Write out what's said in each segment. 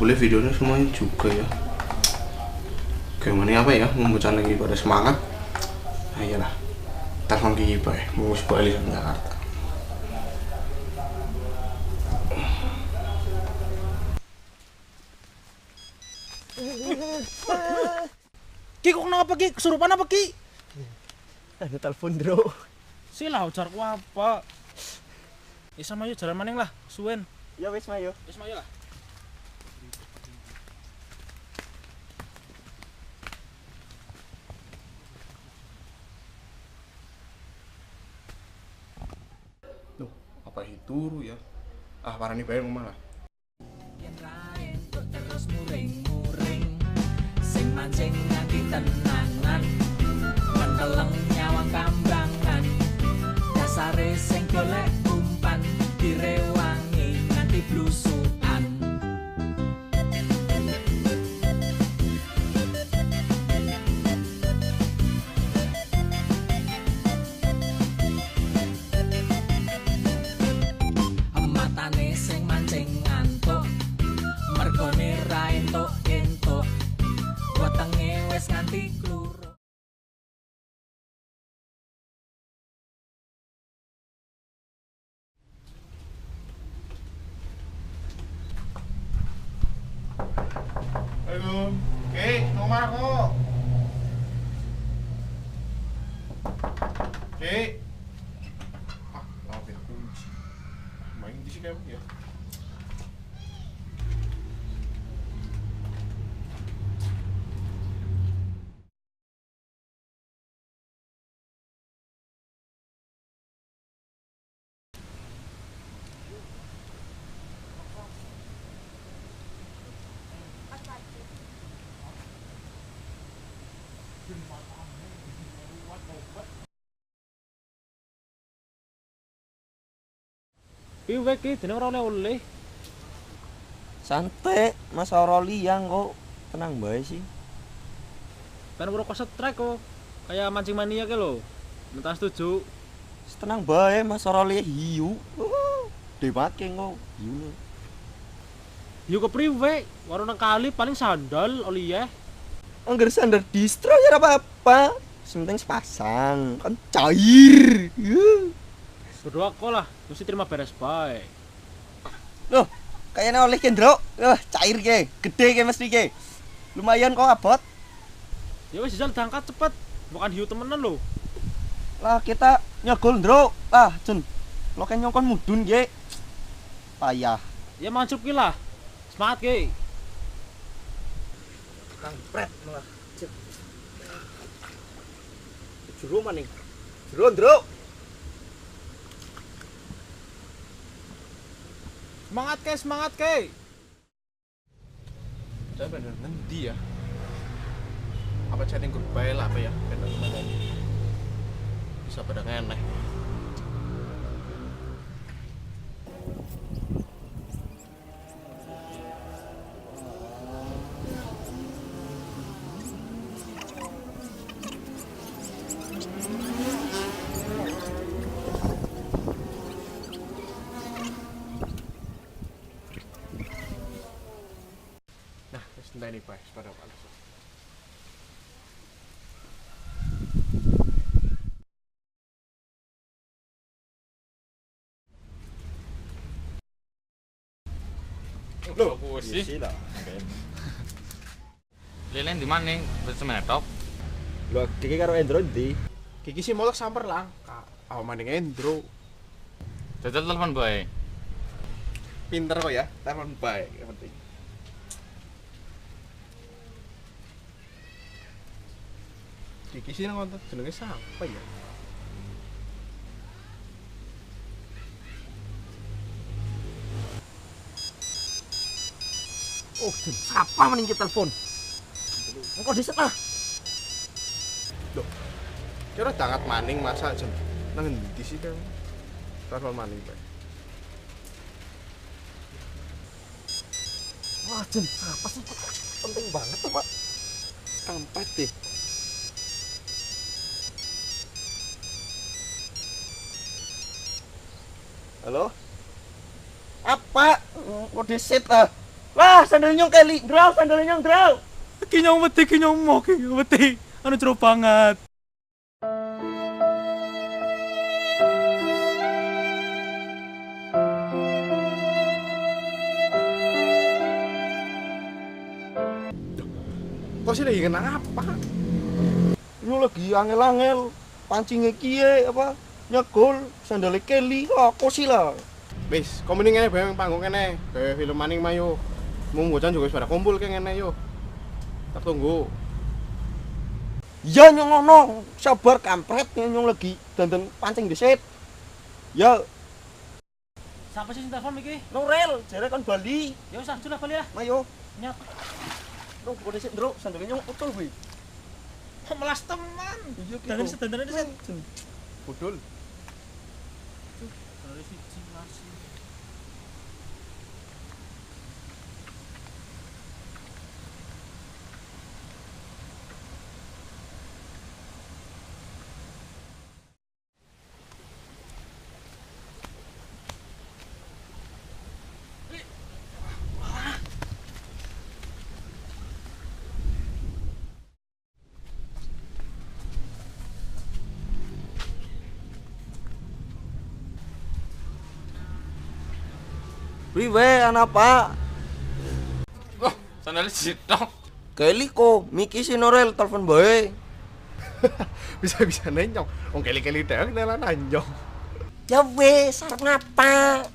boleh videonya semuanya juga ya. Gimana apa ya, membuat lagi pada semangat. Ayolah, telepon Kiki Boy, mau balik ke Jakarta. Ki kok kenapa Ki? Kesurupan apa Ki? Ada telepon bro. Silah ujarku apa? Ya sama yuk jalan maning lah, suwen. Ya wis mayo. Wis mayo lah. Loh, apa itu ya? Ah, parani bayar ngomong lah. Terus muring-muring sing mancing nganti tenangan menteleng nyawang kambangan dasare sing golek umpan direwangi nganti blusukan matane sing mancing ngantuk mergone ra entuk-entuk wetenge wis nganti kluruk. Halo, nomor aku. Langsung kunci. Main di sini ya. Piye Ki, dene ora oleh. Santai, Mas Oroli yang kok tenang bae sih. Kan ora kok strike kok. Kayak mancing mania ke lho. Mentah setuju. Tenang bae Mas Oroli hiu. Dewake kok hiu. Yuk ke priwe? Warung nang kali paling sandal oli ya. Angger sandar distro ya apa-apa. Sementing sepasang, kan cair. Berdoa kok lah, mesti terima beres bae. Loh, kayaknya oleh Kendro. Cair ke, gede ke mesti ke. Lumayan kok abot. Ya wis jajal diangkat cepet. Bukan hiu temenan lho. Lah kita nyogol Ndro. Jun. Lo kan nyongkon mudun ge. Payah. Ya mancuk ki lah. Semangat ki. Kang pret malah. Jero maning. Jero Ndro. Semangat ke. Saya bener ngendi ya? Apa chatting goodbye lah apa ya? Bener kemana ini? Bisa pada ngeneh. Nah, sebentar ini Pak, pada Pak. Loh, sih. lah. Lelen di mana? Wis menetok. Lo Kiki karo Endro ndi? Kiki sih molek samper lah. Aw maning Endro. Jajal telepon bae. Pinter kok ya, telepon baik yang penting. Kiki sih nang kontak jenenge siapa ya? Oh, siapa mending kita telepon? Engko dhisik lah. Loh. Kira dangat maning masa jen nang endi sih kan? Telepon maning bae. Wah, Jen, apa sih? Penting banget tuh, Pak. Kampret deh. Halo? Apa? Kode set ah. Wah, sandal nyong keli, Ndro, sandal nyong, Ndro. Ki nyong wedi. Anu jero banget. Kok sih lagi kena apa? Nyong lagi angel-angel pancingnya kiye apa nyegol sandal keli. Wah, kosi lah. Wis, komuning ngene bae panggung kene. Gawe film maning mayo. Mung bocan juga wis pada kumpul ke ngene yo. Tak tunggu. Ya nyong ngono, sabar kampret nyong lagi dandan pancing dhisik. Ya, Siapa sih telepon iki? Nurel, jare kon Bali. Ya wis sudah balik lah. Mayo. Nyat. Ndro, kok dhisik, Ndro, sandal nyong utul kuwi. Melas teman. Iya ki. Dan sedandan dhisik. Budul. Dari siji masih. Priwe anak Pak? Wah, sandalnya sitok. Keli kok, Miki si Nurel telepon bae. Bisa-bisa nenyong. Wong keli-keli dhewe kenalan anjong. Ya wes, arep ngapa?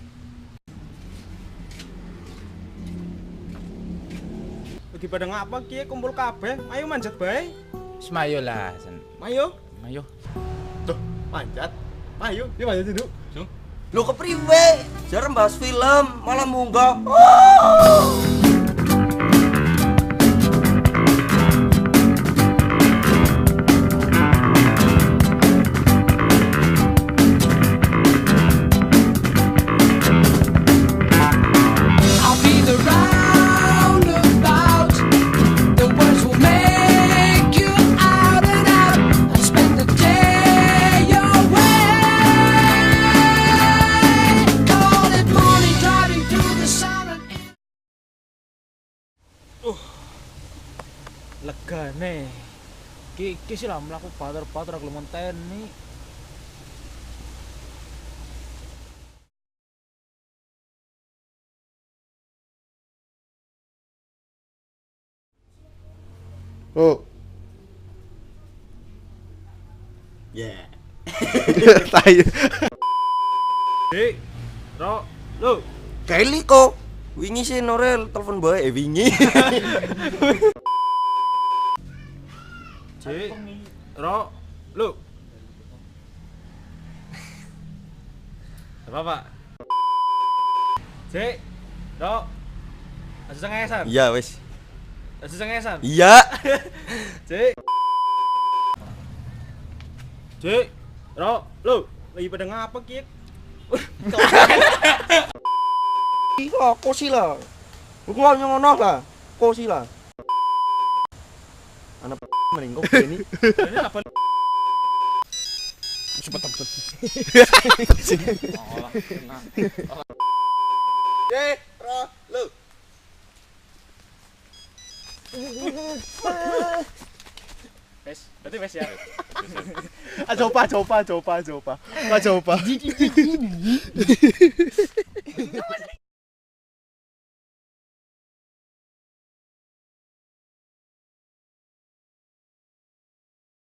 Lagi pada ngapa ki kumpul kabeh? Ayo manjat bae. Semayo lah, San. Ayo. Mayo. Tuh, manjat. Ayo, dia manjat dulu. Lu ke priwe? Jarang bahas film, malah munggah. I'll be the roundabout. The words will make you out and out. I'll spend the day away. Call it morning, driving through the sun. Lega nih. Ki sih lah melaku pater-pater aku monteni. Oh. Ya. Tai. Ro, lu. Keli kok. Wingi si Nurel telepon bae, wingi. Cik. Ro, lu. Apa, Pak? Cik. Ro. Aja sengesan. Iya wes. Aja sengesan. Iya. Cik. Cik. Ro, lu. Lagi pada ngapa ki? Iya, kosi lah. Gua ngono lah. Kosi lah. Anak mending kok ini. Ini apa? Cepet. Olah, kena. Ro, lu. Wes, berarti wes ya. Coba.